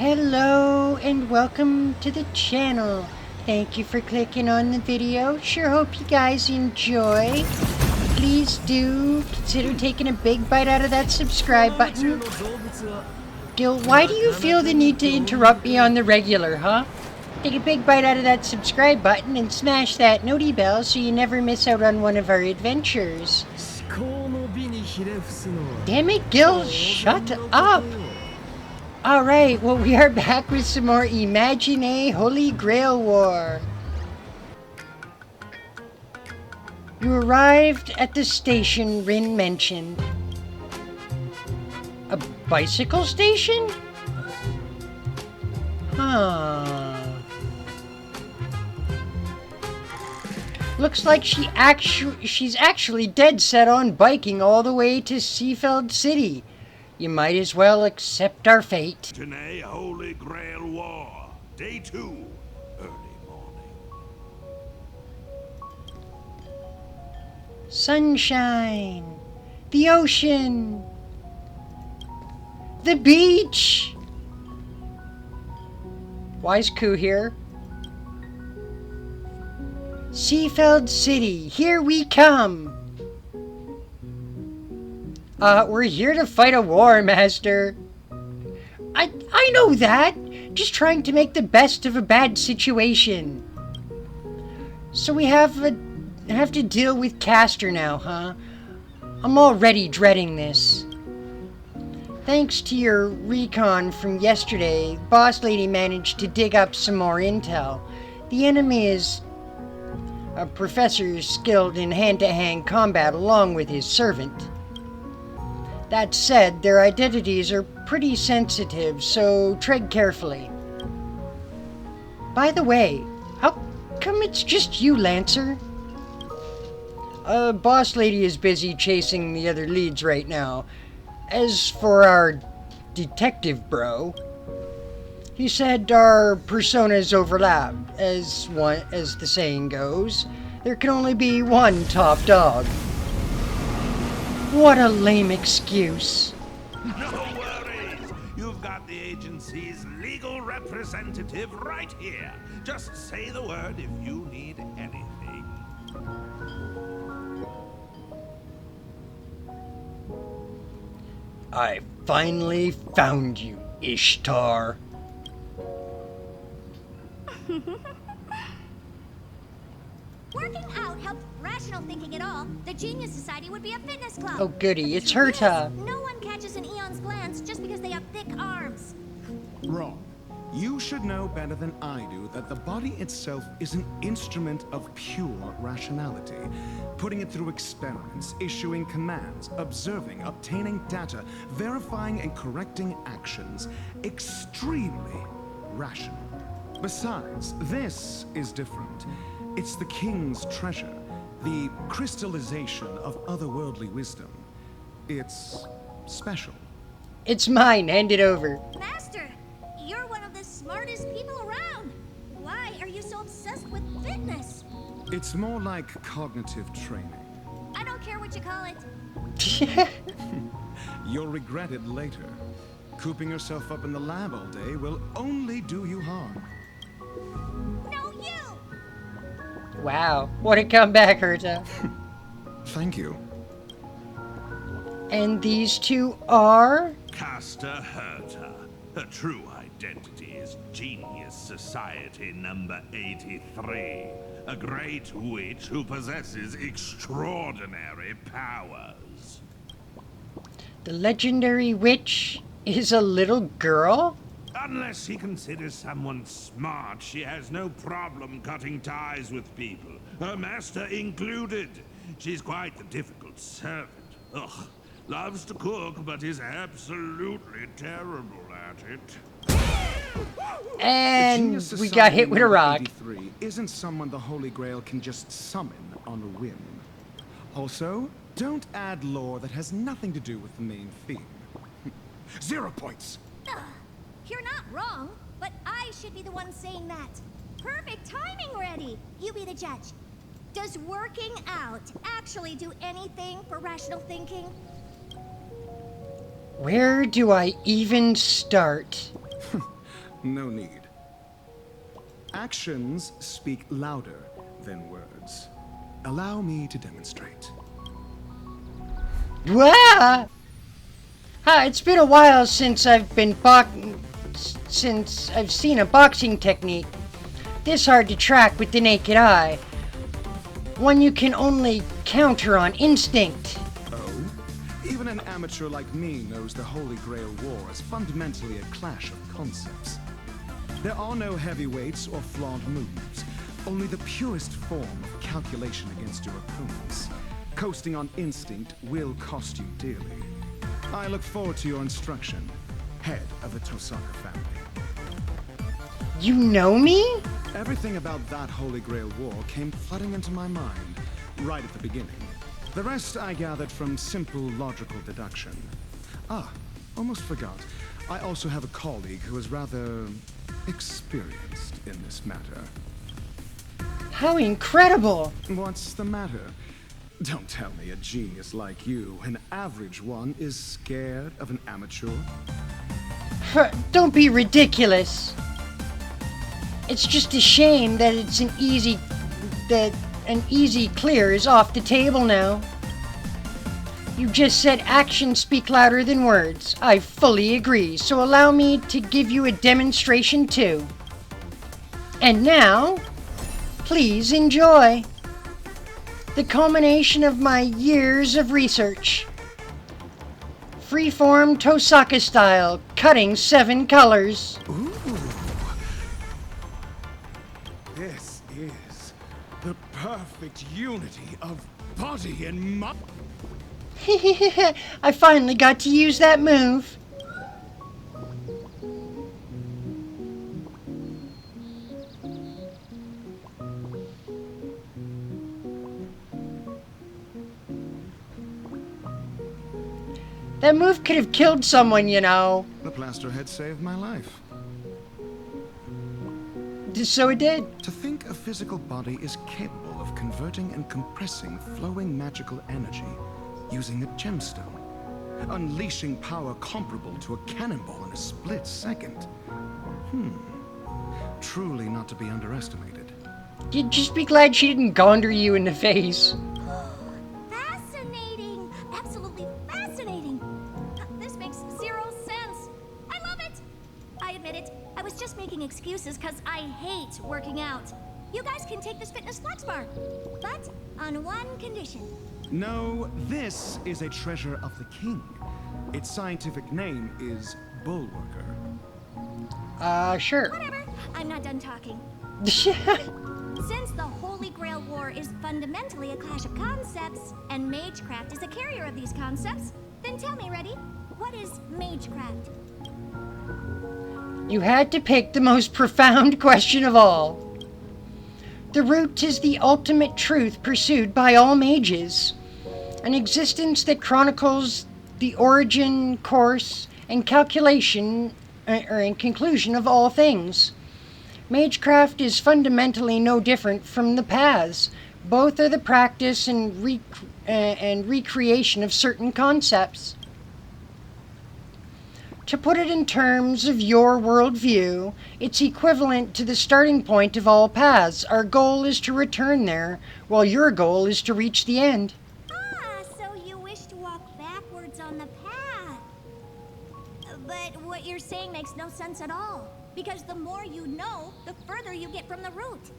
Hello and welcome to the channel. Thank you for clicking on the video. Sure hope you guys enjoy. Please do consider taking a big bite out of that subscribe button. Gil, why do you feel the need to interrupt me on the regular, huh? Take a big bite out of that subscribe button and smash that noti bell so you never miss out on one of our adventures. Damn it, Gil, shut up! Alright, well, we are back with some more Imaginea Holy Grail War. You arrived at the station Rin mentioned. A bicycle station? Huh. Looks like she's actually dead set on biking all the way to Seafeld City. You might as well accept our fate. Imaginea Holy Grail War, Day 2, early morning. Sunshine, the ocean, the beach. Wise Koo here. Seafeld City, here we come. We're here to fight a war, Master. I know that. Just trying to make the best of a bad situation. So we have to deal with Castor now, huh? I'm already dreading this. Thanks to your recon from yesterday, Boss Lady managed to dig up some more intel. The enemy is a professor skilled in hand-to-hand combat along with his servant. That said, their identities are pretty sensitive, so tread carefully. By the way, how come it's just you, Lancer? Boss Lady is busy chasing the other leads right now. As for our detective bro, he said our personas overlap. As the saying goes, there can only be one top dog. What a lame excuse. No worries. You've got the agency's legal representative right here. Just say the word if you need anything. I finally found you, Ishtar. Working out helped rational thinking at all. The Genius Society would be a fitness club. Oh goody, it's Herta. No one catches an Eon's glance just because they have thick arms. Wrong. You should know better than I do that the body itself is an instrument of pure rationality. Putting it through experiments, issuing commands, observing, obtaining data, verifying and correcting actions. Extremely rational. Besides, this is different. It's the king's treasure, the crystallization of otherworldly wisdom. It's special. It's mine, hand it over. Master, you're one of the smartest people around. Why are you so obsessed with fitness? It's more like cognitive training. I don't care what you call it. You'll regret it later. Cooping yourself up in the lab all day will only do you harm. No, you! Wow, what a comeback, Herta. Thank you. And these two are? Castor Herta. Her true identity is Genius Society number 83. A great witch who possesses extraordinary powers. The legendary witch is a little girl? Unless he considers someone smart, she has no problem cutting ties with people, her master included. She's quite the difficult servant. Ugh, loves to cook, but is absolutely terrible at it. And we got hit with a rock. 83 isn't someone the Holy Grail can just summon on a whim. Also, don't add lore that has nothing to do with the main theme. 0 points! Ugh, you're not wrong, but I should be the one saying that. Perfect timing, Reddy. You be the judge. Does working out actually do anything for rational thinking? Where do I even start? No need. Actions speak louder than words. Allow me to demonstrate. Wah! It's been a while since I've seen a boxing technique this hard to track with the naked eye. One you can only counter on instinct. Oh? Even an amateur like me knows the Holy Grail War is fundamentally a clash of concepts. There are no heavyweights or flawed moves, only the purest form of calculation against your opponents. Coasting on instinct will cost you dearly. I look forward to your instruction, head of the Tosaka family. You know me? Everything about that Holy Grail War came flooding into my mind, right at the beginning. The rest I gathered from simple logical deduction. Almost forgot. I also have a colleague who is rather experienced in this matter. How incredible! What's the matter? Don't tell me a genius like you, an average one, is scared of an amateur. Don't be ridiculous. It's just a shame that an easy clear is off the table now. You just said actions speak louder than words. I fully agree, so allow me to give you a demonstration too. And now, please enjoy the culmination of my years of research. Freeform Tosaka style, cutting 7 colors. Ooh. This is the perfect unity of body and mind. I finally got to use that move. That move could have killed someone, you know. The plaster had saved my life. So it did. To think a physical body is capable of converting and compressing flowing magical energy using a gemstone, unleashing power comparable to a cannonball in a split second. Truly not to be underestimated. You'd just be glad she didn't gounder you in the face. Fascinating! Absolutely fascinating! This makes zero sense. I love it! I admit it, I was just making excuses because I hate working out. You guys can take this fitness flex bar, but on one condition. No, this is a treasure of the king. Its scientific name is Bulwarker. Sure. Whatever, I'm not done talking. Since the Holy Grail War is fundamentally a clash of concepts, and Magecraft is a carrier of these concepts, then tell me, Reddy, what is Magecraft? You had to pick the most profound question of all. The root is the ultimate truth pursued by all mages. An existence that chronicles the origin, course, and calculation, and conclusion of all things. Magecraft is fundamentally no different from the paths. Both are the practice and recreation of certain concepts. To put it in terms of your worldview, it's equivalent to the starting point of all paths. Our goal is to return there, while your goal is to reach the end. So you wish to walk backwards on the path. But what you're saying makes no sense at all. Because the more you know, the further you get from the root.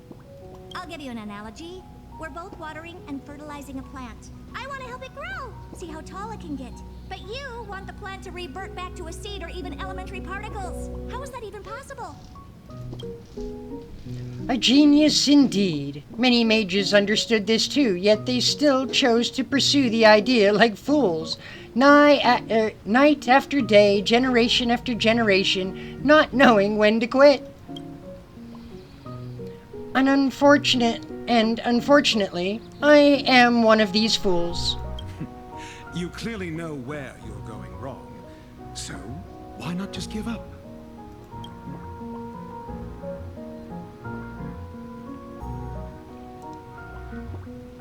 I'll give you an analogy. We're both watering and fertilizing a plant. I want to help it grow, see how tall it can get. But you want the plant to revert back to a seed or even elementary particles. How is that even possible? A genius indeed. Many mages understood this too, yet they still chose to pursue the idea like fools. Night after day, generation after generation, not knowing when to quit. Unfortunately, I am one of these fools. You clearly know where you're going wrong. So, why not just give up?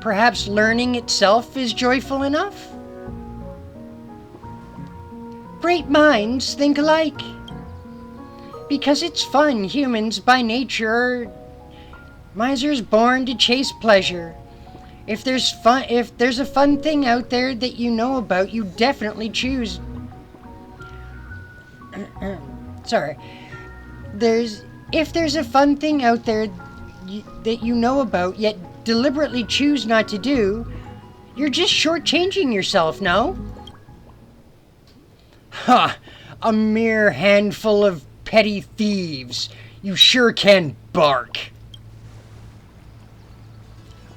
Perhaps learning itself is joyful enough? Great minds think alike. Because it's fun. Humans, by nature, are misers born to chase pleasure. If there's a fun thing out there that you know about, you definitely choose. Sorry. If there's a fun thing out there that you know about, yet deliberately choose not to do, you're just shortchanging yourself, no? Ha! A mere handful of petty thieves. You sure can bark.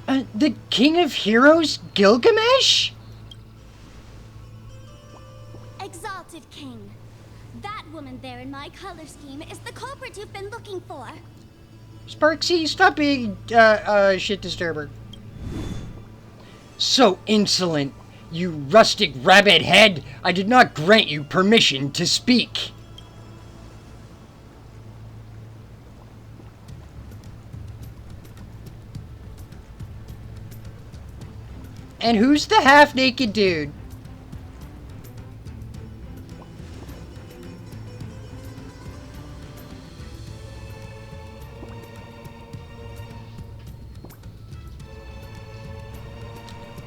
The King of Heroes, Gilgamesh? Exalted King. That woman there in my color scheme is the culprit you've been looking for. Sparkxie, stop being, shit disturber. So insolent, you rustic rabbit head. I did not grant you permission to speak. And who's the half-naked dude?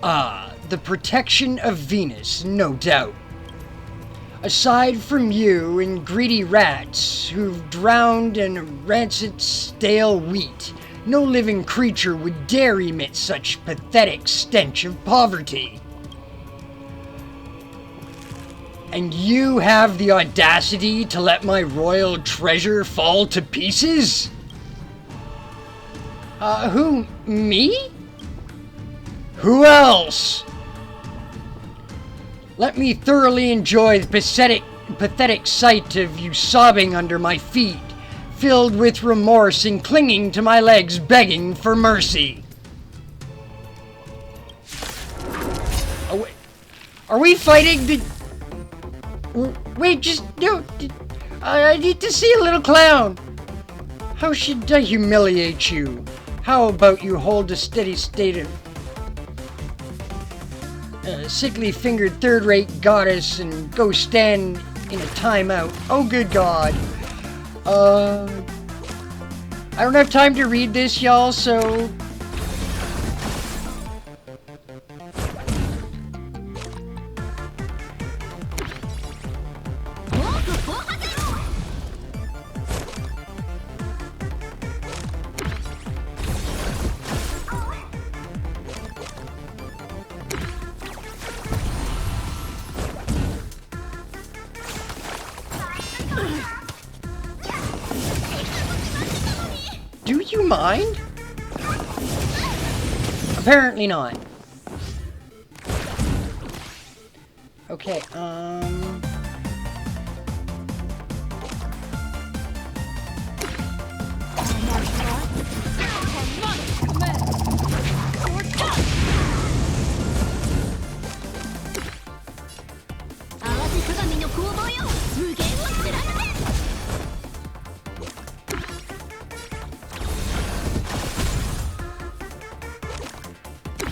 Ah, the protection of Venus, no doubt. Aside from you and greedy rats who've drowned in rancid, stale wheat, no living creature would dare emit such pathetic stench of poverty. And you have the audacity to let my royal treasure fall to pieces? Who, me? Who else? Let me thoroughly enjoy the pathetic sight of you sobbing under my feet, filled with remorse and clinging to my legs, begging for mercy. Oh, wait. Are we fighting? Wait, just no. I need to see a little clown. How should I humiliate you? How about you hold a steady state of sickly-fingered third-rate goddess and go stand in a timeout? Oh, good God. I don't have time to read this, y'all, so... Do you mind? Apparently not. Okay,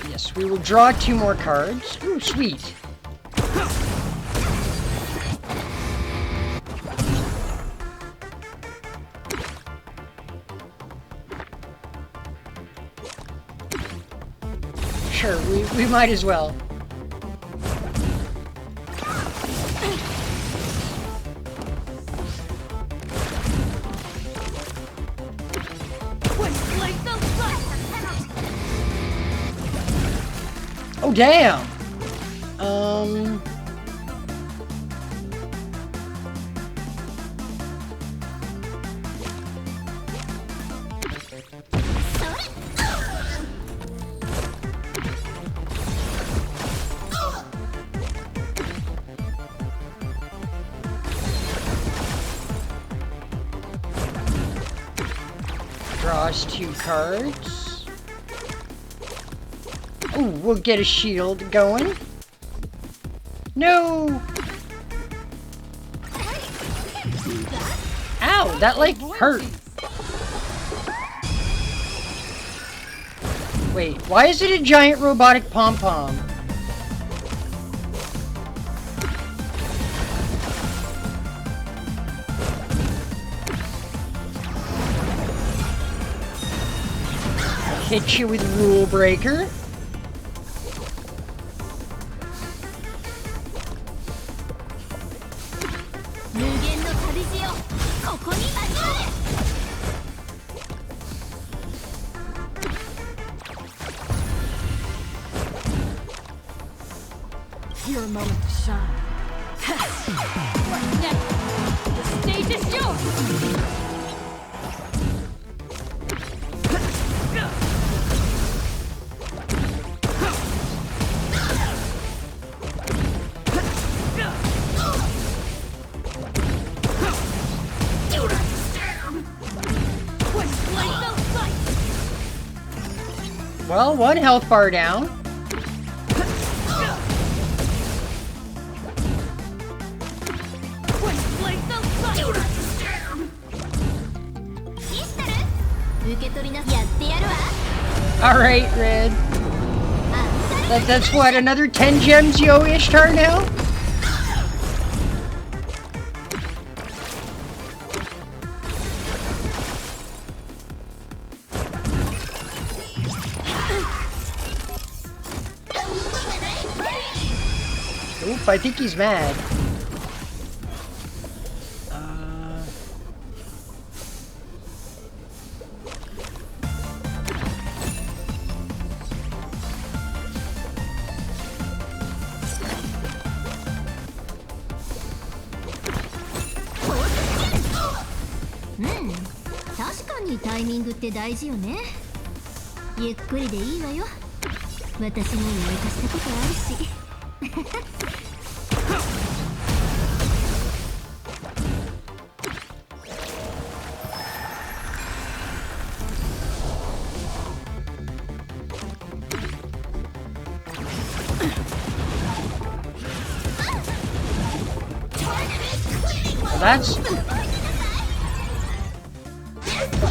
yes, we will draw 2 more cards. Ooh, sweet. Sure, we might as well. Oh, damn! Draws 2 cards. Ooh, we'll get a shield going. No! Ow, that like hurt. Wait, why is it a giant robotic pom-pom? Hit you with Rule Breaker. Your moment to shine. What's next? The stage is yours! Well, one health bar down. Alright, Red. That's what, another 10 gems you owe Ishtar now? Oop, I think he's mad.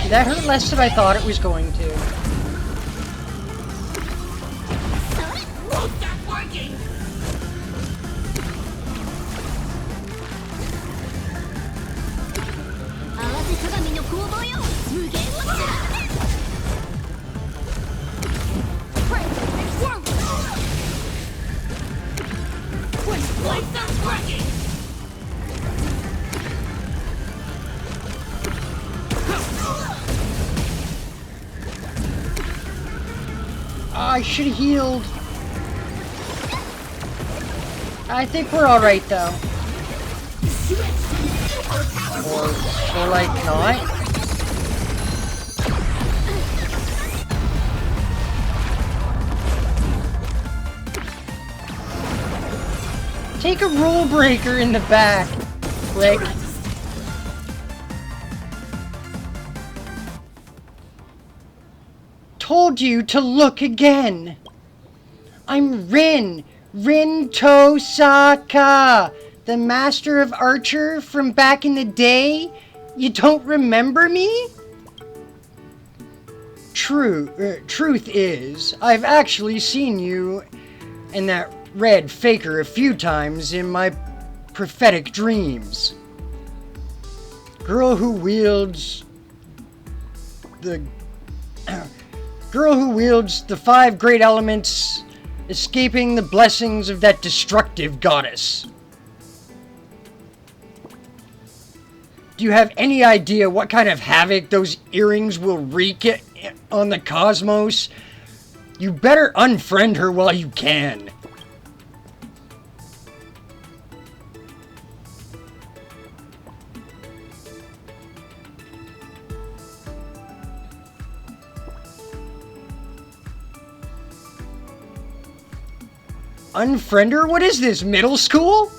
That hurt less than I thought it was going to. I should have healed. I think we're alright though. Or like not. Take a rule breaker in the back, Rick. Told you to look again. I'm Rin Tosaka, the master of archer from back in the day. You don't remember me? Truth is, I've actually seen you and that red faker a few times in my prophetic dreams. Girl who wields the 5 great elements, escaping the blessings of that destructive goddess. Do you have any idea what kind of havoc those earrings will wreak on the cosmos? You better unfriend her while you can. Unfriend her? What is this, middle school?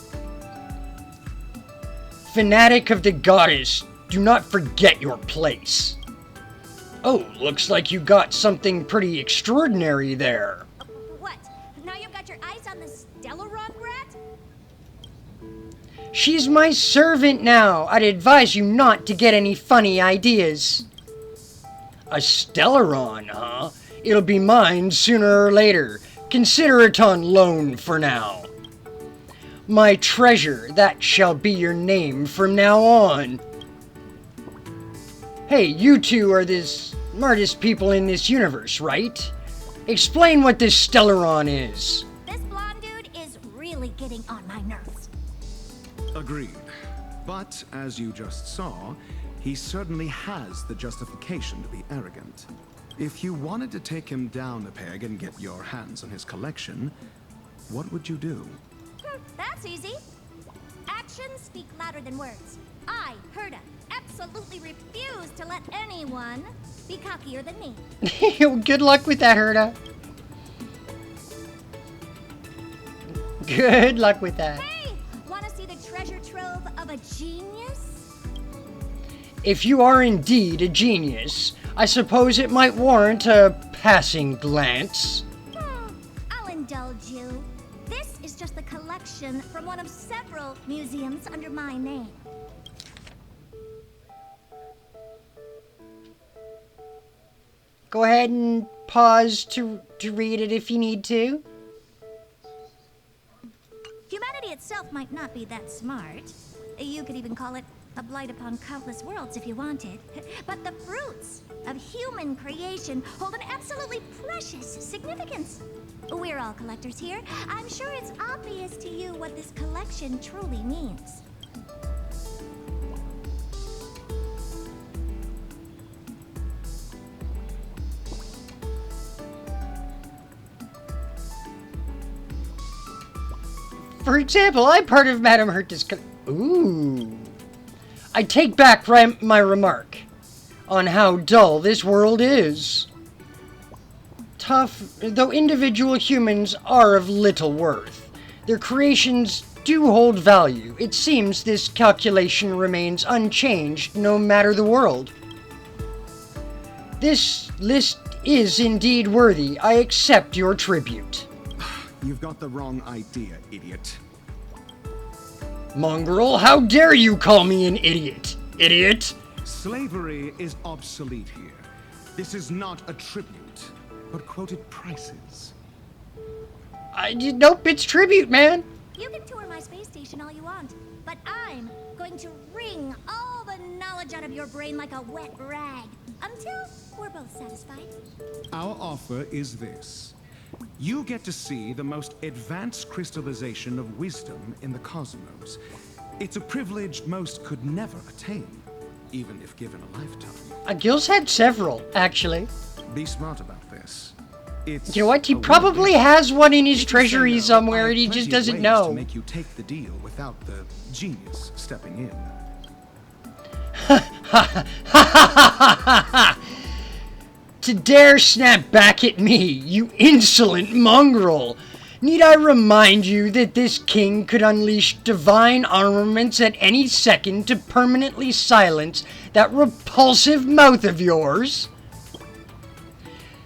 Fanatic of the goddess, do not forget your place. Oh, looks like you got something pretty extraordinary there. What? Now you've got your eyes on the Stellaron brat? She's my servant now. I'd advise you not to get any funny ideas. A Stellaron, huh? It'll be mine sooner or later. Consider it on loan for now. My treasure, that shall be your name from now on. Hey, you two are this smartest people in this universe, right? Explain what this Stellaron is. This blonde dude is really getting on my nerves. Agreed. But, as you just saw, he certainly has the justification to be arrogant. If you wanted to take him down a peg and get your hands on his collection, what would you do? That's easy. Actions speak louder than words. I, Herda, absolutely refuse to let anyone be cockier than me. Good luck with that, Herda. Good luck with that. Hey, wanna see the treasure trove of a genius? If you are indeed a genius, I suppose it might warrant a passing glance. I'll indulge you. This is just a collection from one of several museums under my name. Go ahead and pause to read it if you need to. Humanity itself might not be that smart. You could even call it a blight upon countless worlds if you wanted. But the fruits of human creation hold an absolutely precious significance. We're all collectors here. I'm sure it's obvious to you what this collection truly means. For example, I'm part of Madame Herta's Ooh. I take back my remark on how dull this world is. Tough, though individual humans are of little worth, their creations do hold value. It seems this calculation remains unchanged no matter the world. This list is indeed worthy. I accept your tribute. You've got the wrong idea, idiot. Mongrel, how dare you call me an idiot? Idiot! Slavery is obsolete here. This is not a tribute, but quoted prices. Nope, it's tribute, man. You can tour my space station all you want, but I'm going to wring all the knowledge out of your brain like a wet rag until we're both satisfied. Our offer is this. You get to see the most advanced crystallization of wisdom in the cosmos. It's a privilege most could never attain, even if given a lifetime. Gil's had several, actually. Be smart about this. It's You know what? He a probably win-win. has one in his If you say treasury no, somewhere I and he have just plenty of doesn't ways know. to make you take the deal without the genius stepping in. To dare snap back at me, you insolent mongrel! Need I remind you that this king could unleash divine armaments at any second to permanently silence that repulsive mouth of yours?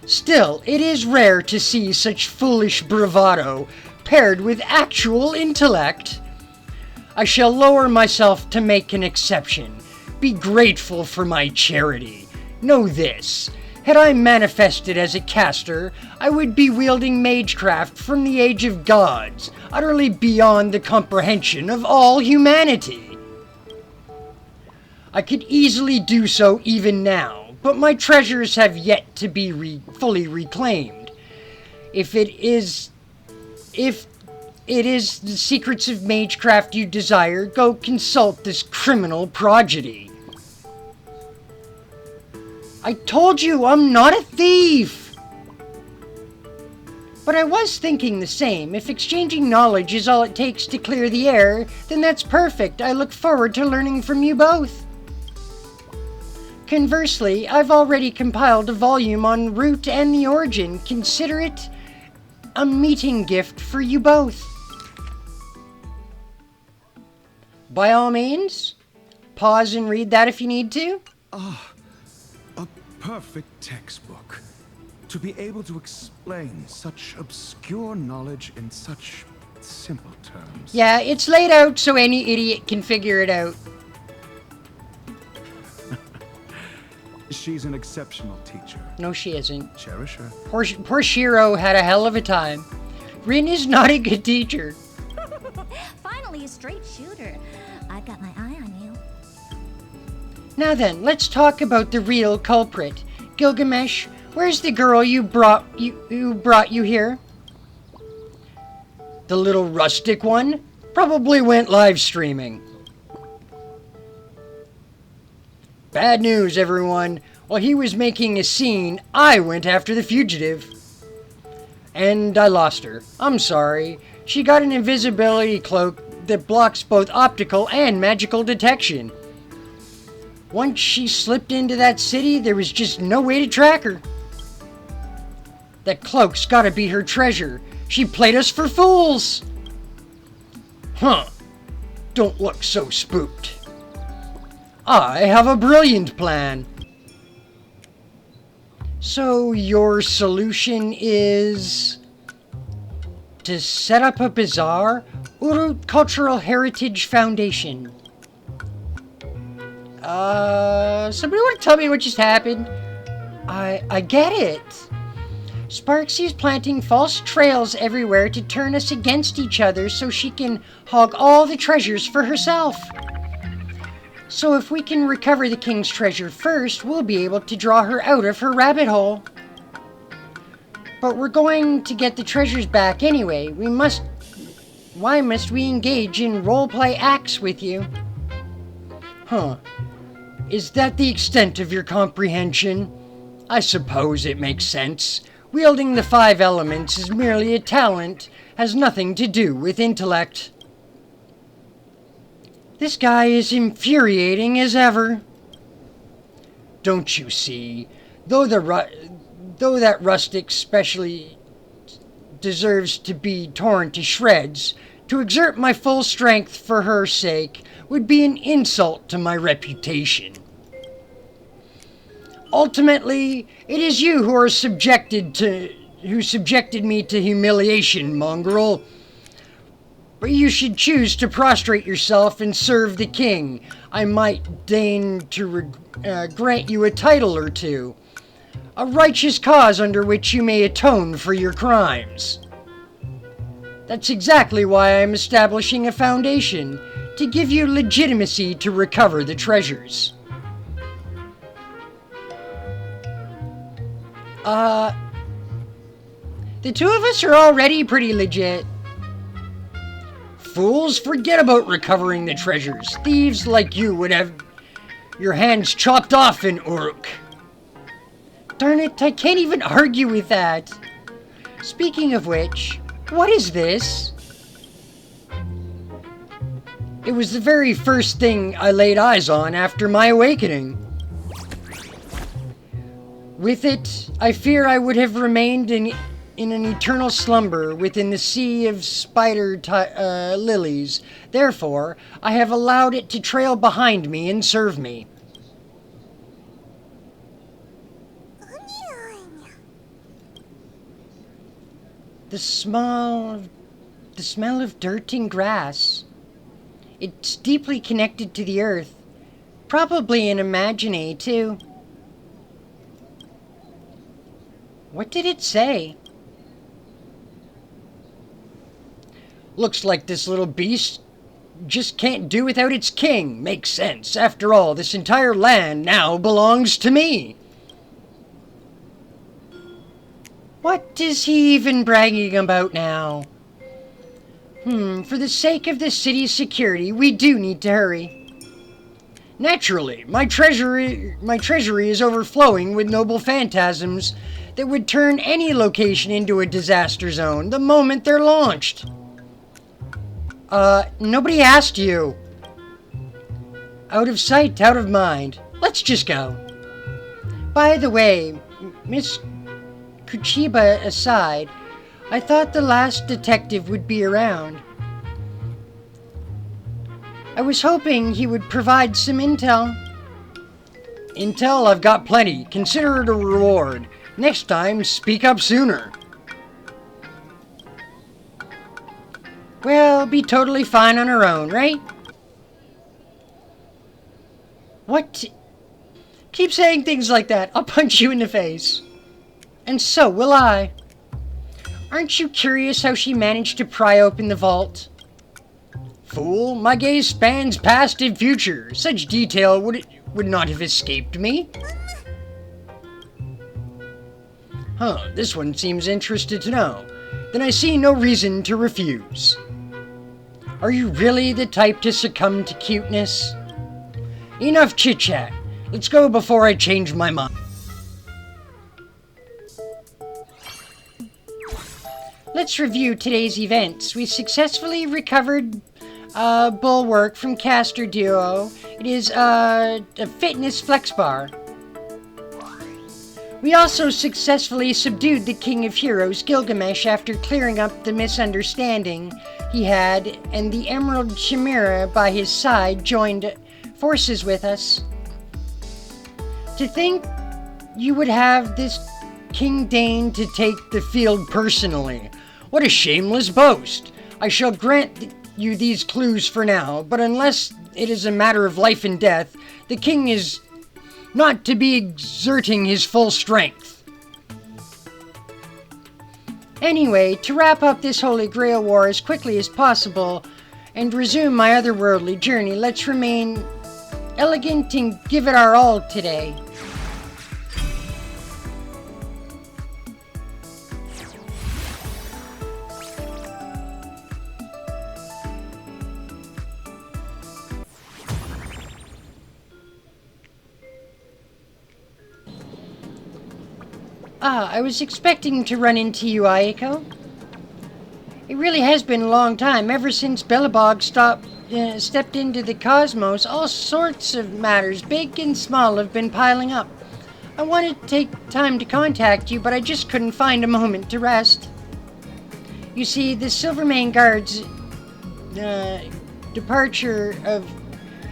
Still, it is rare to see such foolish bravado paired with actual intellect. I shall lower myself to make an exception. Be grateful for my charity. Know this. Had I manifested as a caster, I would be wielding magecraft from the age of gods, utterly beyond the comprehension of all humanity. I could easily do so even now, but my treasures have yet to be fully reclaimed. If it is the secrets of magecraft you desire, go consult this criminal prodigy. I told you I'm not a thief! But I was thinking the same. If exchanging knowledge is all it takes to clear the air, then that's perfect. I look forward to learning from you both. Conversely, I've already compiled a volume on Root and the Origin. Consider it a meeting gift for you both. By all means, pause and read that if you need to. A perfect textbook. To be able to explain such obscure knowledge in such simple terms. Yeah, it's laid out so any idiot can figure it out. She's an exceptional teacher. No, she isn't. Cherish her. Poor Shiro had a hell of a time. Rin is not a good teacher. Finally, a straight shooter. I've got my eye on you. Now then, let's talk about the real culprit. Gilgamesh, where's the girl who brought you here? The little rustic one? Probably went live streaming. Bad news, everyone. While he was making a scene, I went after the fugitive. And I lost her. I'm sorry. She got an invisibility cloak that blocks both optical and magical detection. Once she slipped into that city, there was just no way to track her. That cloak's gotta be her treasure. She played us for fools! Huh. Don't look so spooked. I have a brilliant plan. So your solution is to set up a bazaar? Urut Cultural Heritage Foundation. Somebody want to tell me what just happened? I get it. Sparkxie is planting false trails everywhere to turn us against each other so she can hog all the treasures for herself. So if we can recover the king's treasure first, we'll be able to draw her out of her rabbit hole. But we're going to get the treasures back anyway. Why must we engage in roleplay acts with you? Huh. Is that the extent of your comprehension? I suppose it makes sense. Wielding the 5 elements is merely a talent, has nothing to do with intellect. This guy is infuriating as ever. Don't you see? Though that rustic specially deserves to be torn to shreds, to exert my full strength for her sake would be an insult to my reputation. Ultimately, it is you who subjected me to humiliation, mongrel. But you should choose to prostrate yourself and serve the king. I might deign to grant you a title or two. A righteous cause under which you may atone for your crimes. That's exactly why I'm establishing a foundation, to give you legitimacy to recover the treasures. The two of us are already pretty legit. Fools, forget about recovering the treasures. Thieves like you would have your hands chopped off in Uruk. Darn it, I can't even argue with that. Speaking of which, what is this? It was the very first thing I laid eyes on after my awakening. With it, I fear I would have remained in an eternal slumber within the sea of spider lilies. Therefore, I have allowed it to trail behind me and serve me. The smell of dirt and grass. It's deeply connected to the earth. Probably in Imaginea, too. What did it say? Looks like this little beast just can't do without its king. Makes sense. After all, this entire land now belongs to me. What is he even bragging about now? For the sake of the city's security, we do need to hurry. Naturally, my treasury is overflowing with noble phantasms that would turn any location into a disaster zone the moment they're launched. Nobody asked you. Out of sight, out of mind. Let's just go. By the way, Miss Kuchiba aside, I thought the last detective would be around. I was hoping he would provide some intel. Intel, I've got plenty. Consider it a reward. Next time, speak up sooner. Well, be totally fine on her own, right? What? Keep saying things like that. I'll punch you in the face. And so will I. Aren't you curious how she managed to pry open the vault? Fool, my gaze spans past and future. Such detail would not have escaped me. Huh, this one seems interested to know. Then I see no reason to refuse. Are you really the type to succumb to cuteness? Enough chit-chat. Let's go before I change my mind. Let's review today's events. We successfully recovered Bulwark from Caster Duo. It is a fitness flex bar. We also successfully subdued the King of Heroes, Gilgamesh, after clearing up the misunderstanding he had, and the Emerald Chimera by his side joined forces with us. To think you would have this King deign to take the field personally. What a shameless boast! I shall grant you these clues for now, but unless it is a matter of life and death, the king is not to be exerting his full strength. Anyway, to wrap up this Holy Grail War as quickly as possible and resume my otherworldly journey, let's remain elegant and give it our all today. I was expecting to run into you, Aiko. It really has been a long time. Ever since Bellabog stepped into the cosmos, all sorts of matters, big and small, have been piling up. I wanted to take time to contact you, but I just couldn't find a moment to rest. You see, the Silvermane Guard's departure of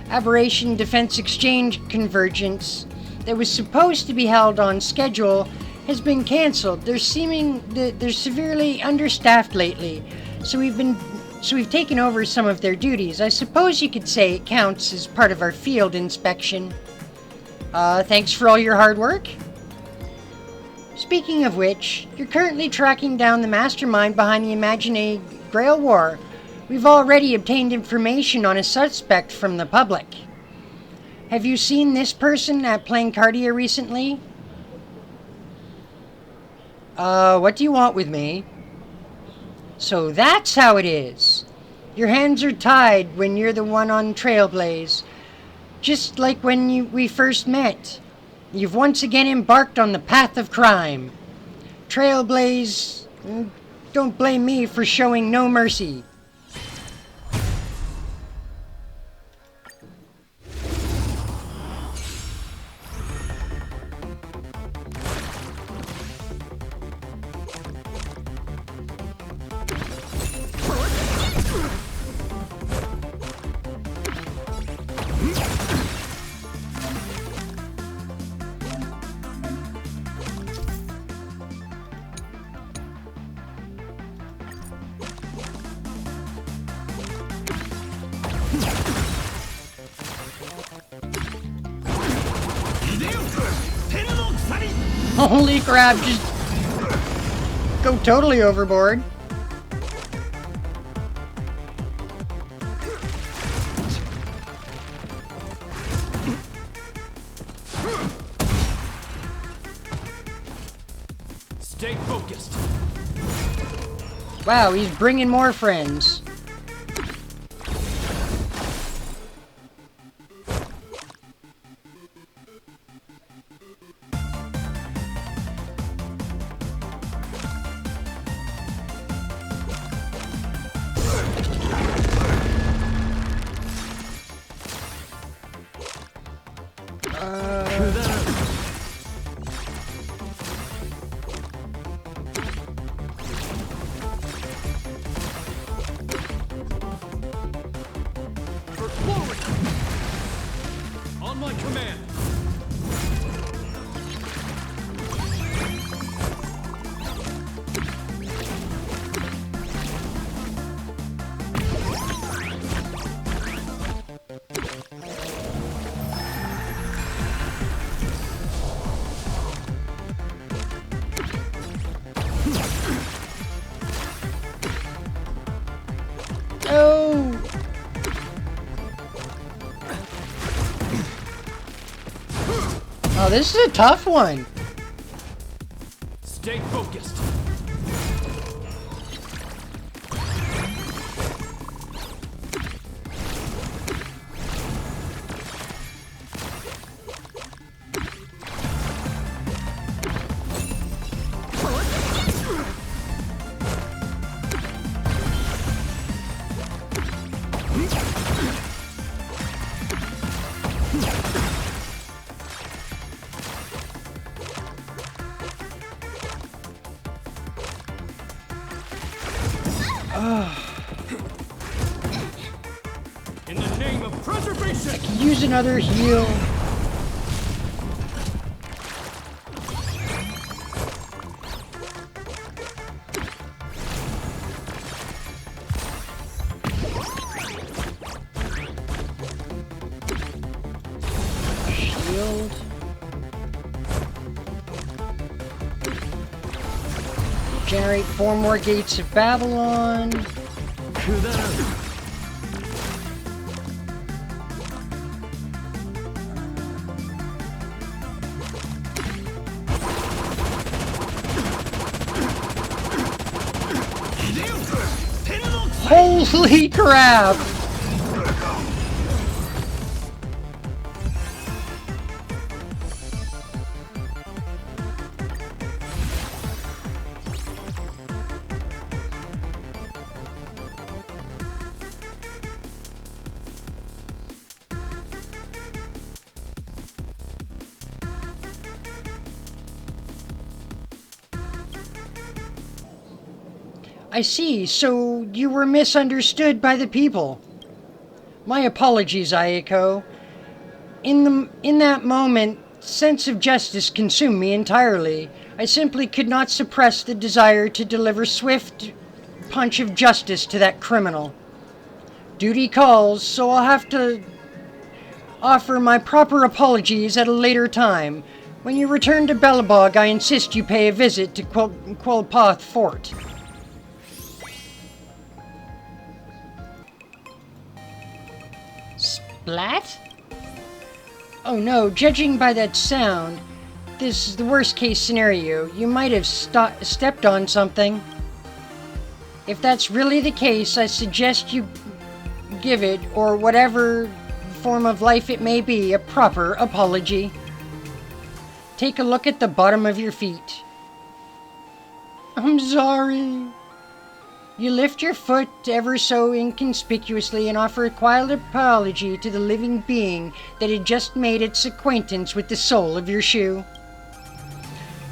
Aberration Defense Exchange Convergence that was supposed to be held on schedule has been cancelled. They're severely understaffed lately, so we've taken over some of their duties. I suppose you could say it counts as part of our field inspection. Thanks for all your hard work. Speaking of which, you're currently tracking down the mastermind behind the Imaginea Grail War. We've already obtained information on a suspect from the public. Have you seen this person at Plancardia recently? What do you want with me? So that's how it is. Your hands are tied when you're the one on Trailblaze. Just like when we first met. You've once again embarked on the path of crime. Trailblaze, don't blame me for showing no mercy. Holy crap, just go totally overboard. Stay focused. Wow, he's bringing more friends. On my command. Oh! Oh, this is a tough one. Stay focused. In the name of preservation! Use another heal. Shield. Generate 4 more gates of Babylon. Holy crap! I see, so you were misunderstood by the people. My apologies, Ayako. In that moment, sense of justice consumed me entirely. I simply could not suppress the desire to deliver swift punch of justice to that criminal. Duty calls, so I'll have to offer my proper apologies at a later time. When you return to Belobog, I insist you pay a visit to Quellpath Fort. Splat? Oh no, judging by that sound, this is the worst case scenario. You might have stepped on something. If that's really the case, I suggest you give it, or whatever form of life it may be, a proper apology. Take a look at the bottom of your feet. I'm sorry. You lift your foot ever so inconspicuously and offer a quiet apology to the living being that had just made its acquaintance with the sole of your shoe.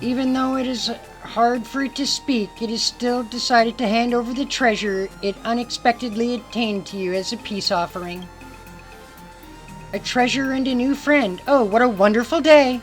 Even though it is hard for it to speak, it has still decided to hand over the treasure it unexpectedly attained to you as a peace offering. A treasure and a new friend. Oh, what a wonderful day!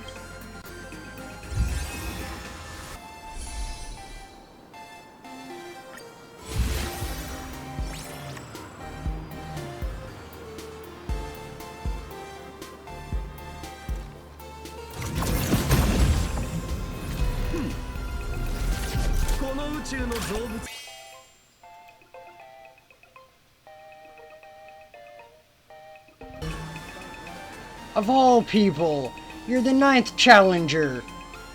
Of all people, you're the 9th challenger.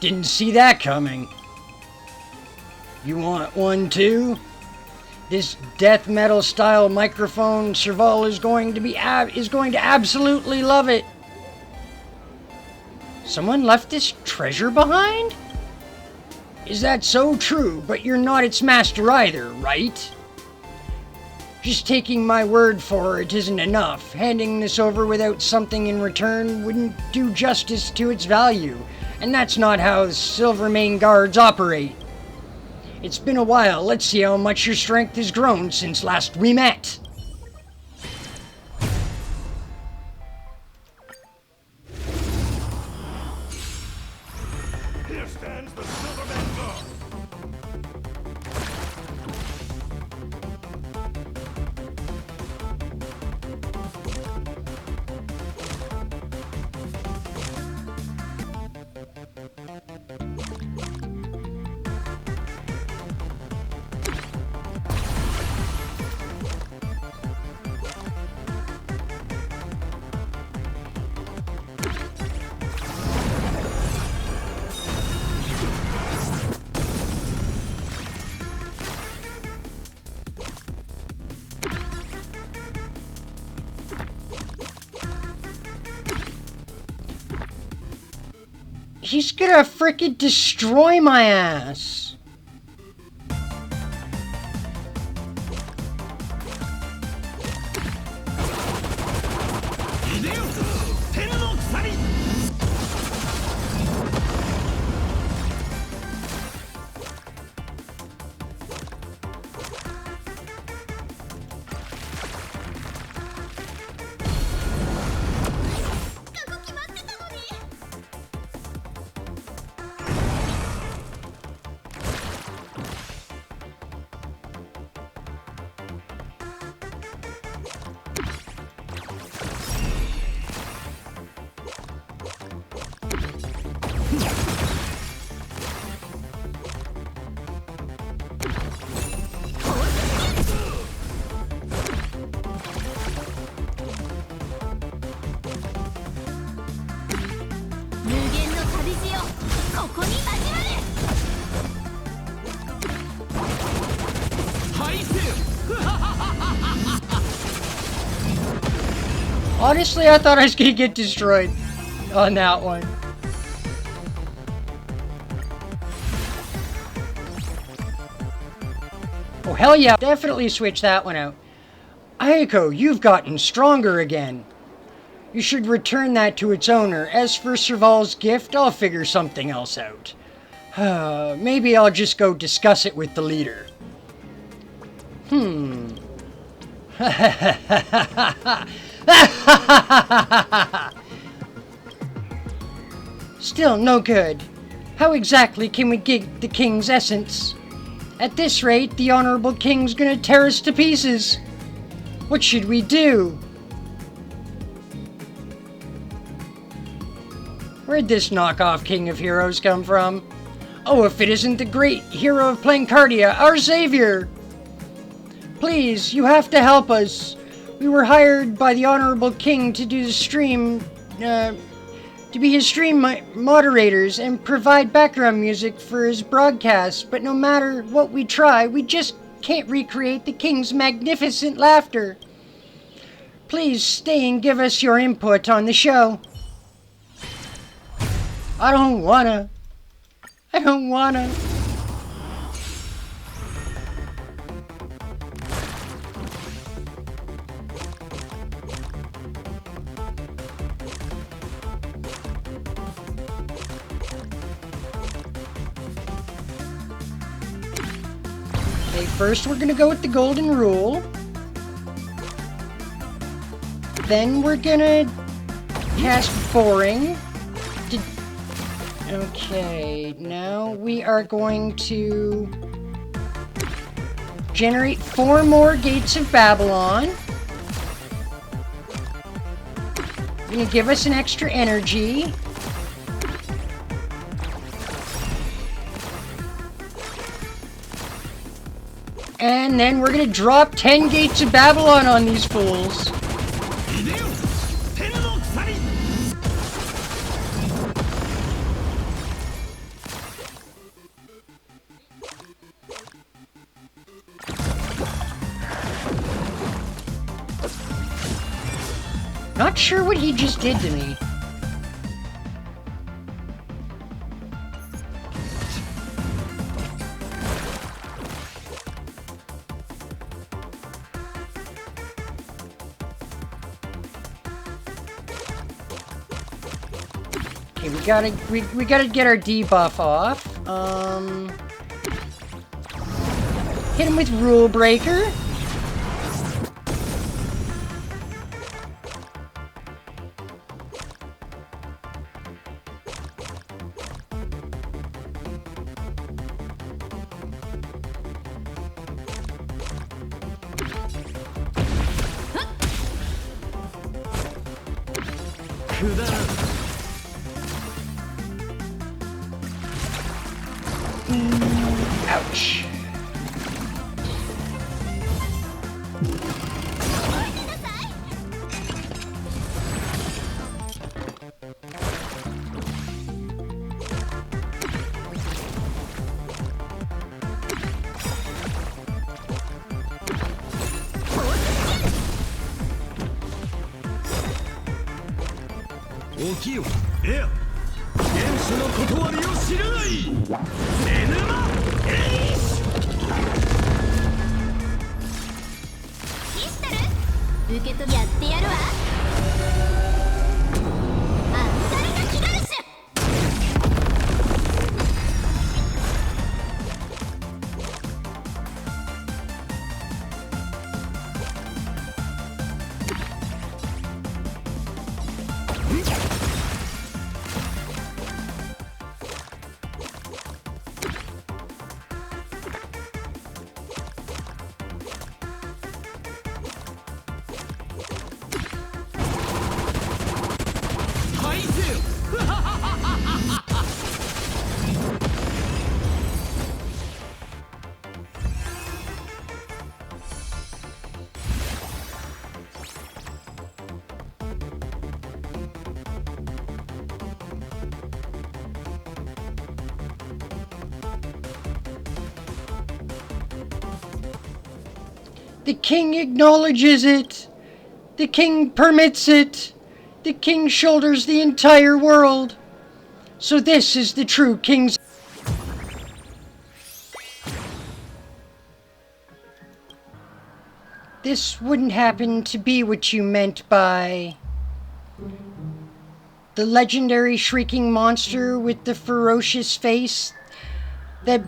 Didn't see that coming. You want one too? This death metal style microphone Serval is going to absolutely love it. Someone left this treasure behind? Is that so true? But you're not its master either, right? Just taking my word for it isn't enough. Handing this over without something in return wouldn't do justice to its value, and that's not how Silvermane guards operate. It's been a while. Let's see how much your strength has grown since last we met. Here stands the Silverman Guard. He's gonna frickin' destroy my ass. Honestly, I thought I was gonna get destroyed on that one. Oh, hell yeah. Definitely switch that one out. Ayako, you've gotten stronger again. You should return that to its owner. As for Serval's gift, I'll figure something else out. Maybe I'll just go discuss it with the leader. Still no good. How exactly can we get the king's essence? At this rate, the honorable king's gonna tear us to pieces. What should we do? Where'd this knockoff King of Heroes come from? Oh, if it isn't the great hero of Plancardia, our savior! Please, you have to help us. We were hired by the Honorable King to do the stream, to be his stream moderators and provide background music for his broadcast, but no matter what we try, we just can't recreate the King's magnificent laughter. Please stay and give us your input on the show. I don't wanna. Okay, first we're gonna go with the golden rule. Then we're gonna cast boring. Okay, now we are going to generate 4 more Gates of Babylon. Gonna give us an extra energy. And then we're gonna drop 10 Gates of Babylon on these fools. Not sure what he just did to me. Okay, we gotta get our debuff off. Hit him with Rule Breaker. Ouch. システル受け取りやってやるわ。あんたりが気がるし。The king acknowledges it. The king permits it. The king shoulders the entire world. So this is the true king's... This wouldn't happen to be what you meant by... the legendary shrieking monster with the ferocious face that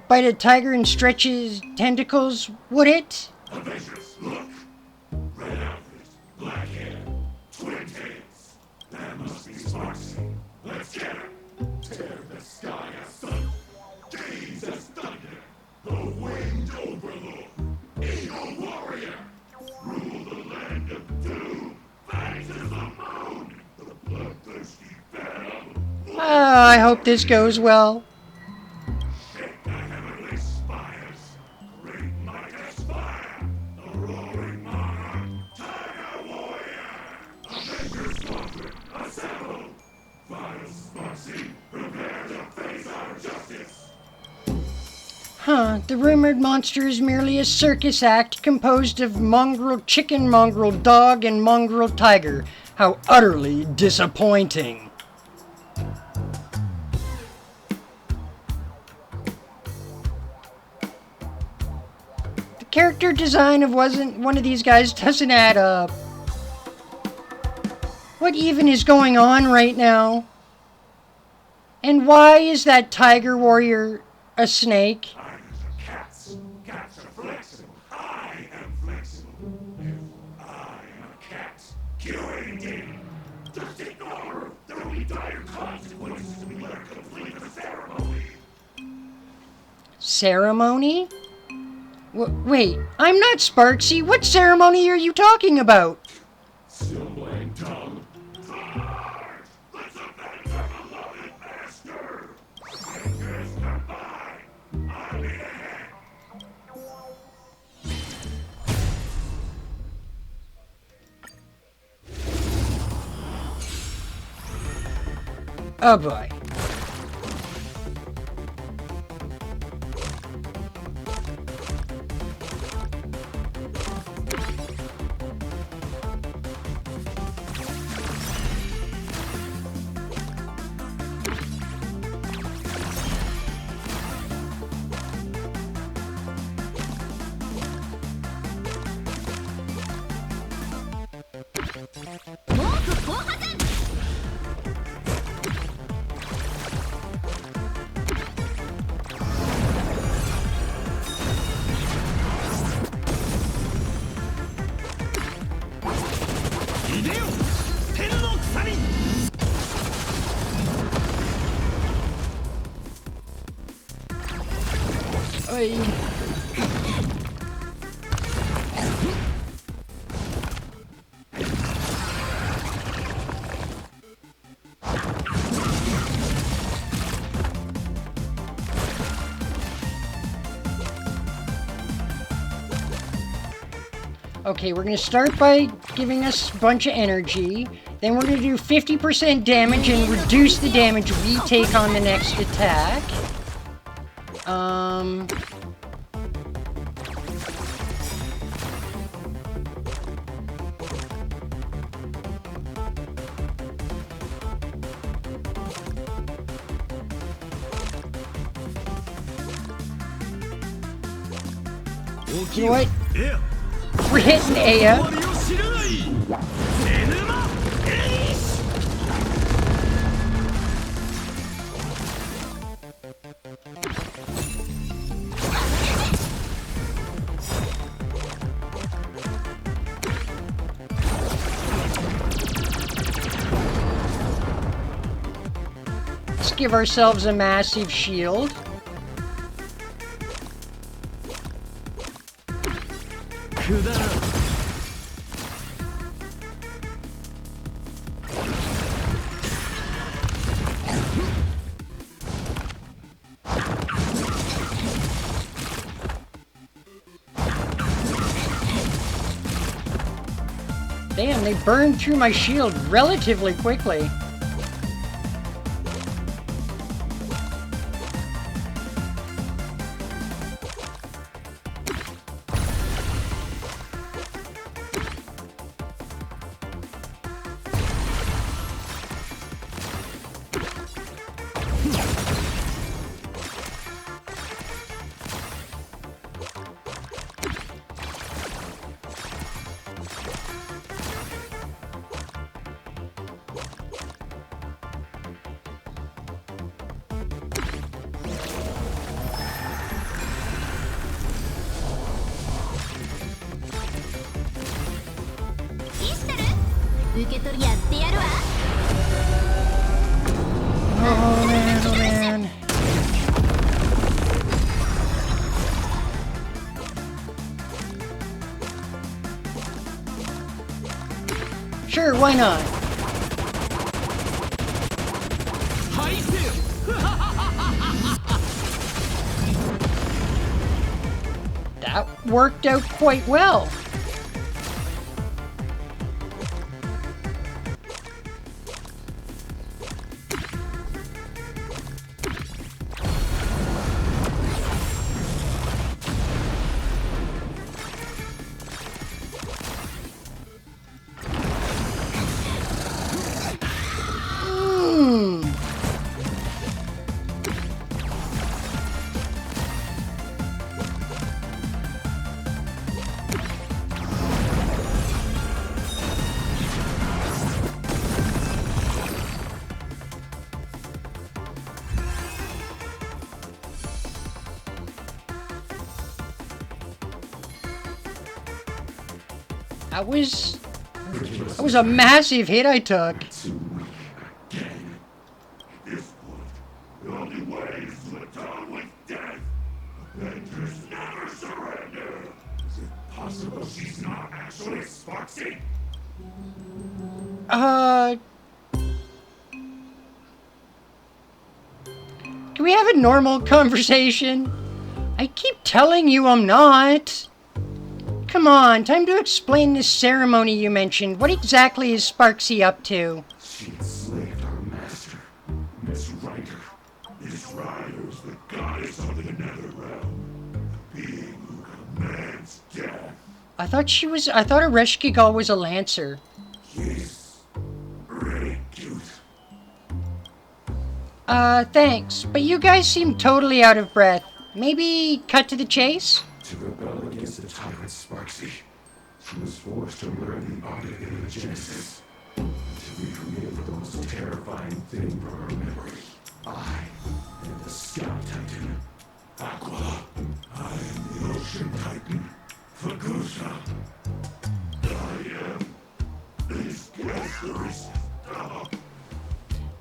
bite a tiger and stretches tentacles, would it? Avengers, look! Red outfit, black hair, twin tails. That must be Sparkxie. Let's get her! Tear the sky asunder, gaze as thunder, the winged overlord, eagle warrior, rule the land of doom, fight to the moon, the bloodthirsty battle. I hope this goes well. Shake the heavenly spires, great might aspire, the roaring monarch, tiger warrior, Avengers squadron, assemble, final Sparkxie, prepare to face our justice. Huh, the rumored monster is merely a circus act composed of mongrel chicken, mongrel dog, and mongrel tiger. How utterly disappointing. The character design of wasn't one of these guys doesn't add up. What even is going on right now? And why is that tiger warrior a snake? Tigers are cats. Cats are flexible. I am flexible. If I am a cat, QAD. Just ignore her. There will be dire consequences if we let her complete the ceremony. Ceremony? Wait, I'm not Sparkxie. What ceremony are you talking about? Still playing dumb. Guard! Let's avenge our beloved master! Avengers combine! I'll be ahead! Oh boy. Oi. Okay, we're gonna start by giving us a bunch of energy. Then we're gonna do 50% damage and reduce the damage we take on the next attack. You know what? We're hitting Aya. Let's give ourselves a massive shield. Damn, they burned through my shield relatively quickly. Oh man, oh man. Sure, why not? That worked out quite well. That was a massive hit I took. The only way is to atone with death. Avengers never surrender. Is it possible she's not actually Sparkxie? Can we have a normal conversation? I keep telling you I'm not. Come on, time to explain this ceremony you mentioned. What exactly is Sparkxie up to? She enslaved our master, Miss Ryder. Miss Ryder's the goddess of the nether realm, the being who commands death. I thought Ereshkigal was a lancer. Yes, really cute. Thanks, but you guys seem totally out of breath. Maybe cut to the chase? To rebel against the tyrant Sparkxie, she was forced to learn the art of Imagenesis. To recreate the most terrifying thing from her memory. I am the Sky Titan, Aqua. I am the Ocean Titan, Fagusa. I am these gestures.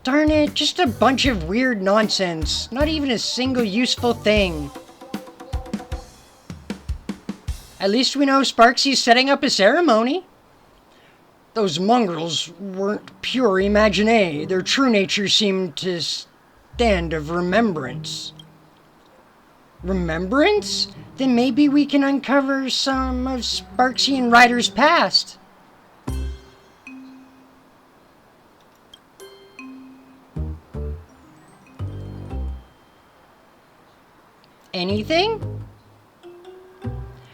Darn it, just a bunch of weird nonsense. Not even a single useful thing. At least we know Sparkxie's setting up a ceremony. Those mongrels weren't pure Imaginea. Their true nature seemed to stand of remembrance. Remembrance? Then maybe we can uncover some of Sparkxie and Ryder's past. Anything?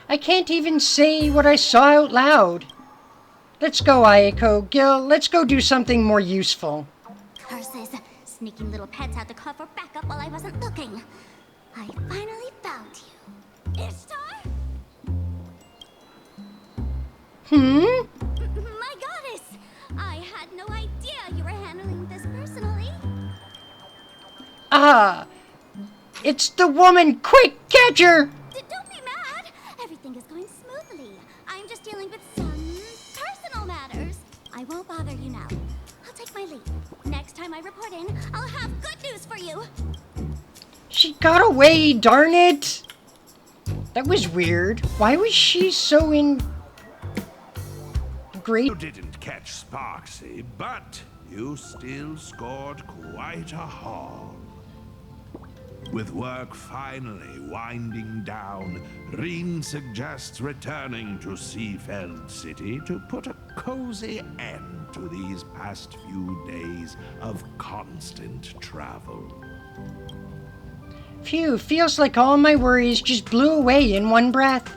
I can't even say what I saw out loud. Let's go, Ayako. Gil, let's go do something more useful. Curses! Sneaking little pets had to cover back up while I wasn't looking. I finally found you. Ishtar? My goddess! I had no idea you were handling this personally. Ah, it's the woman! Quick, catch her! Don't be mad. Everything is going smoothly. I'm just dealing with some personal matters. I won't bother you now. I'll take my leave. Next time I report in, I'll have good news for you. She got away, darn it! That was weird. Why was she so in... Great? You didn't catch Sparkxie, but you still scored quite a haul. With work finally winding down, Reen suggests returning to Seafeld City to put a cozy end to these past few days of constant travel. Phew, feels like all my worries just blew away in one breath.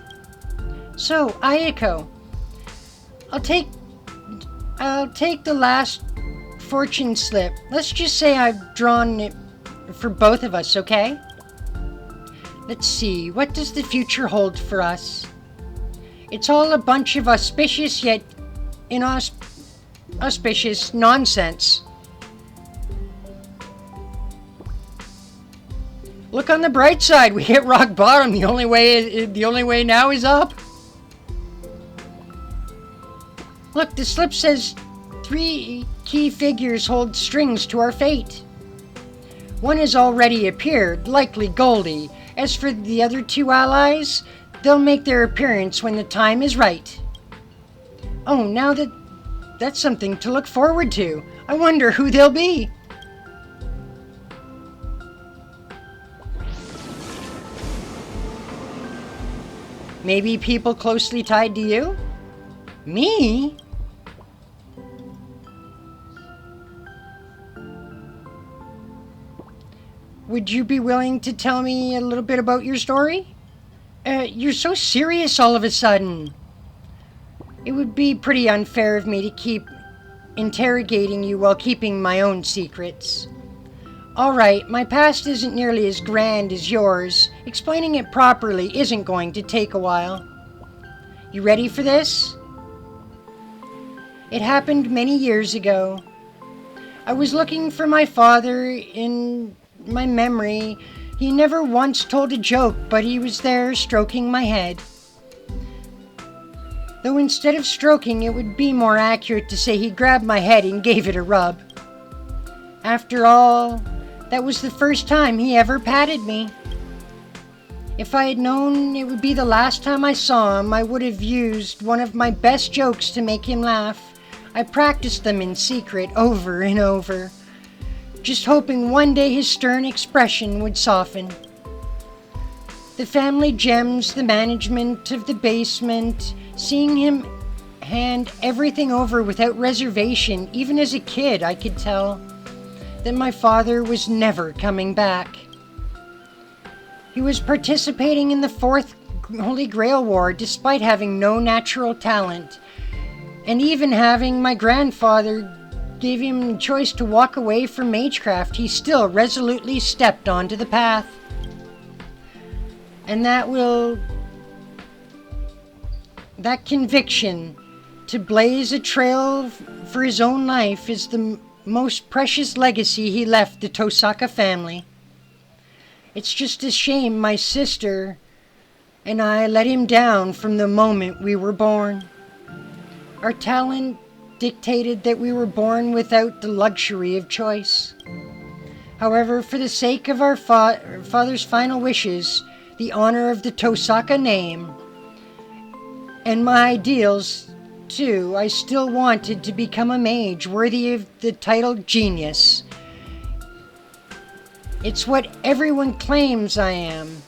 So, Ayako, I'll take the last fortune slip. Let's just say I've drawn it for both of us, okay? Let's see, what does the future hold for us? It's all a bunch of auspicious yet inauspicious nonsense. Look on the bright side, we hit rock bottom. The only way now is up. Look, the slip says 3 key figures hold strings to our fate. One has already appeared, likely Goldie. As for the other 2 allies, they'll make their appearance when the time is right. Oh, now that's something to look forward to. I wonder who they'll be. Maybe people closely tied to you? Me? Would you be willing to tell me a little bit about your story? You're so serious all of a sudden. It would be pretty unfair of me to keep interrogating you while keeping my own secrets. Alright, my past isn't nearly as grand as yours. Explaining it properly isn't going to take a while. You ready for this? It happened many years ago. I was looking for my father in my memory. He never once told a joke, but he was there stroking my head. Though instead of stroking, it would be more accurate to say he grabbed my head and gave it a rub. After all, that was the first time he ever patted me. If I had known it would be the last time I saw him, I would have used one of my best jokes to make him laugh. I practiced them in secret over and over, just hoping one day his stern expression would soften. The family gems, the management of the basement, seeing him hand everything over without reservation, even as a kid I could tell that my father was never coming back. He was participating in the 4th Holy Grail War despite having no natural talent, and even having my grandfather gave him the choice to walk away from magecraft, he still resolutely stepped onto the path. And that conviction to blaze a trail for his own life is the most precious legacy he left the Tosaka family. It's just a shame my sister and I let him down from the moment we were born. Our talent dictated that we were born without the luxury of choice. However, for the sake of our father's final wishes, the honor of the Tosaka name, and my ideals, too, I still wanted to become a mage worthy of the title genius. It's what everyone claims I am,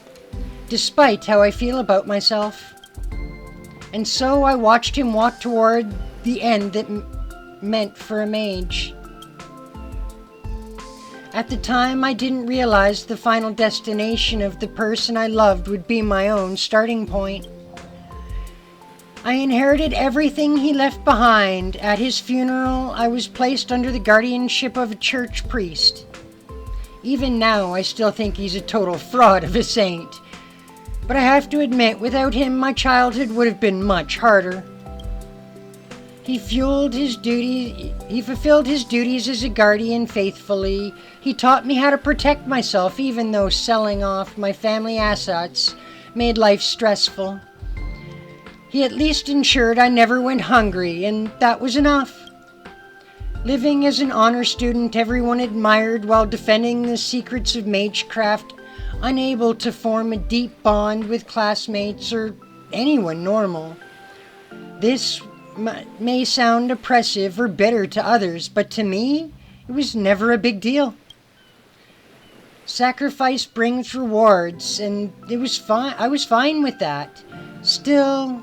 despite how I feel about myself. And so I watched him walk toward the end that meant for a mage. At the time, I didn't realize the final destination of the person I loved would be my own starting point. I inherited everything he left behind. At his funeral, I was placed under the guardianship of a church priest. Even now, I still think he's a total fraud of a saint. But I have to admit, without him, my childhood would have been much harder. He fulfilled his duties as a guardian faithfully. He taught me how to protect myself even though selling off my family assets made life stressful. He at least ensured I never went hungry, and that was enough. Living as an honor student everyone admired while defending the secrets of magecraft, unable to form a deep bond with classmates or anyone normal. This may sound oppressive or bitter to others, but to me, it was never a big deal. Sacrifice brings rewards, and it was fine. I was fine with that. Still,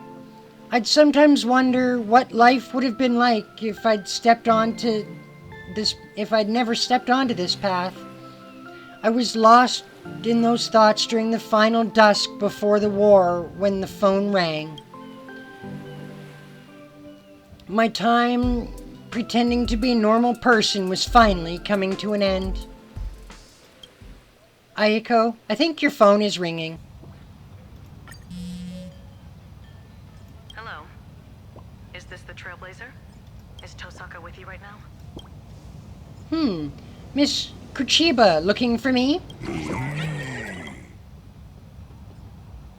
I'd sometimes wonder what life would have been like if I'd never stepped onto this path. I was lost in those thoughts during the final dusk before the war when the phone rang. My time pretending to be a normal person was finally coming to an end. Ayako, I think your phone is ringing. Hello. Is this the Trailblazer? Is Tosaka with you right now? Miss Kuchiba, looking for me?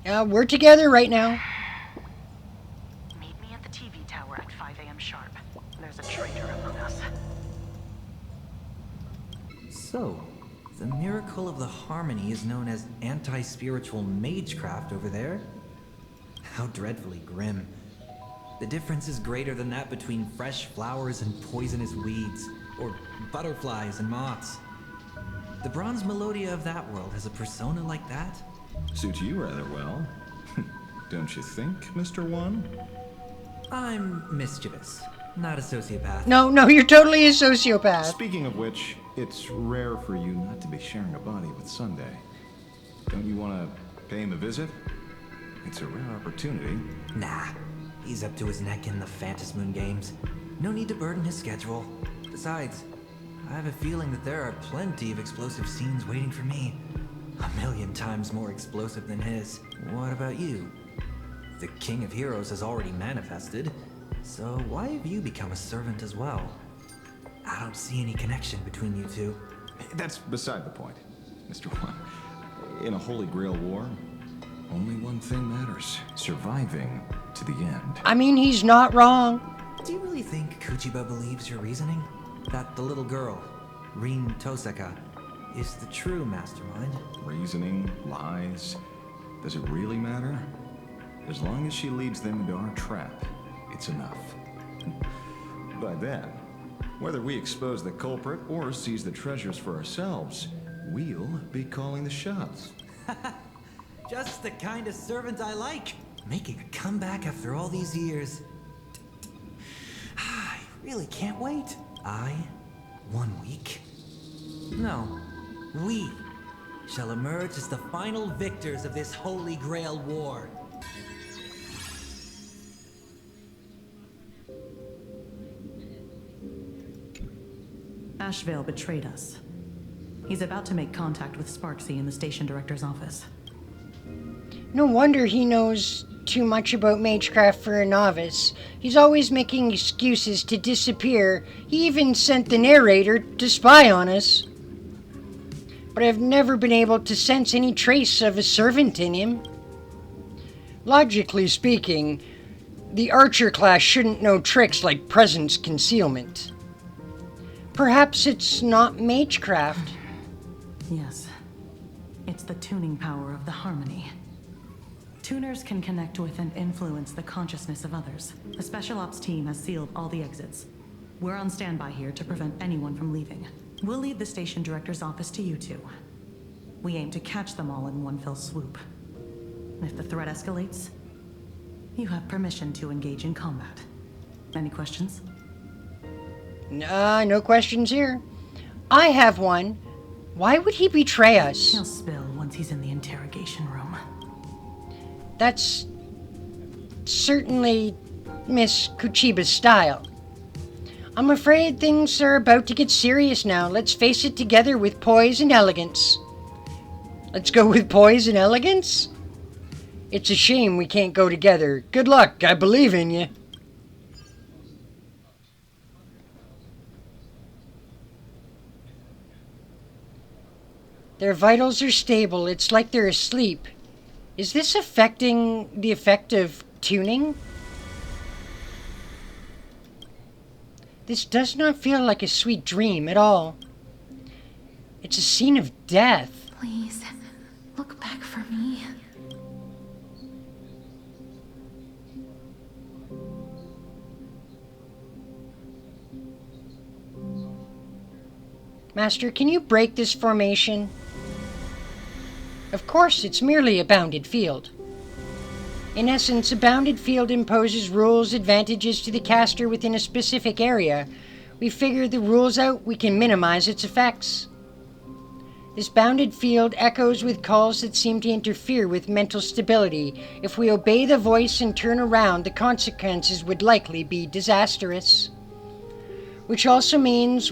We're together right now. Meet me at the TV tower at 5 a.m. sharp. There's a traitor among us. So, the miracle of the harmony is known as anti-spiritual magecraft over there? How dreadfully grim. The difference is greater than that between fresh flowers and poisonous weeds, or butterflies and moths. The bronze melodia of that world has a persona like that? Suits you rather well. Don't you think, Mr. One? I'm mischievous, not a sociopath. No, you're totally a sociopath. Speaking of which, it's rare for you not to be sharing a body with Sunday. Don't you want to pay him a visit? It's a rare opportunity. Nah, he's up to his neck in the Phantasmoon games. No need to burden his schedule. Besides, I have a feeling that there are plenty of explosive scenes waiting for me. 1,000,000 times more explosive than his. What about you? The King of Heroes has already manifested, so why have you become a servant as well? I don't see any connection between you two. That's beside the point, Mr. One. In a Holy Grail war, only one thing matters. Surviving to the end. I mean, he's not wrong. Do you really think Kuchiba believes your reasoning? That the little girl, Rin Tosaka, is the true mastermind? Reasoning, lies, does it really matter? As long as she leads them into our trap, it's enough. By then, whether we expose the culprit or seize the treasures for ourselves, we'll be calling the shots. Just the kind of servant I like. Making a comeback after all these years. I really can't wait. 1 week? No, we shall emerge as the final victors of this Holy Grail war. Ashvale betrayed us. He's about to make contact with Sparkxie in the station director's office. No wonder he knows too much about magecraft for a novice. He's always making excuses to disappear. He even sent the narrator to spy on us. But I've never been able to sense any trace of a servant in him. Logically speaking, the archer class shouldn't know tricks like presence concealment. Perhaps it's not magecraft. Yes. It's the tuning power of the harmony. Tuners can connect with and influence the consciousness of others. The Special Ops team has sealed all the exits. We're on standby here to prevent anyone from leaving. We'll leave the station director's office to you two. We aim to catch them all in one fell swoop. If the threat escalates, you have permission to engage in combat. Any questions? No questions here. I have one. Why would he betray us? He'll spill once he's in the interrogation room. That's certainly Miss Kuchiba's style. I'm afraid things are about to get serious now. Let's face it together with poise and elegance. Let's go with poise and elegance? It's a shame we can't go together. Good luck, I believe in you. Their vitals are stable. It's like they're asleep. Is this affecting the effect of tuning? This does not feel like a sweet dream at all. It's a scene of death. Please, look back for me. Master, can you break this formation? Of course, it's merely a bounded field. In essence, a bounded field imposes rules, advantages to the caster within a specific area. We figure the rules out, we can minimize its effects. This bounded field echoes with calls that seem to interfere with mental stability. If we obey the voice and turn around, the consequences would likely be disastrous. Which also means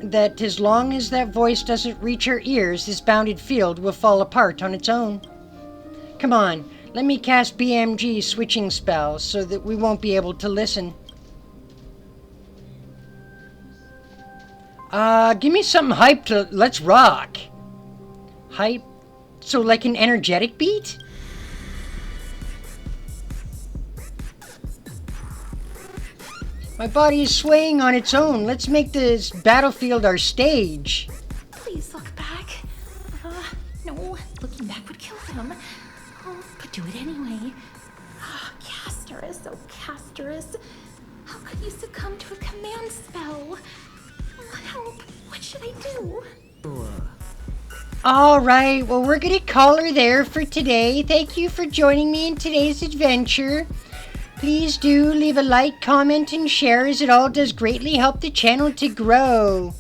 that as long as that voice doesn't reach our ears, this bounded field will fall apart on its own. Come on, let me cast BMG switching spell so that we won't be able to listen. Give me something hype to let's rock. Hype? So like an energetic beat? My body is swaying on its own. Let's make this battlefield our stage. Please look back. No, looking back would kill them. Oh, but do it anyway. Casterus, oh Casterus. How could you succumb to a command spell? Help, what should I do? Alright, well we're gonna call her there for today. Thank you for joining me in today's adventure. Please do leave a like, comment, and share, as it all does greatly help the channel to grow.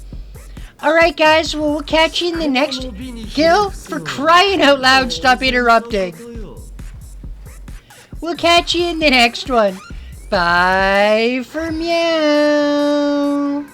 Alright guys, well we'll catch you in the next... Gil, for crying out loud, stop interrupting. We'll catch you in the next one. Bye for meow.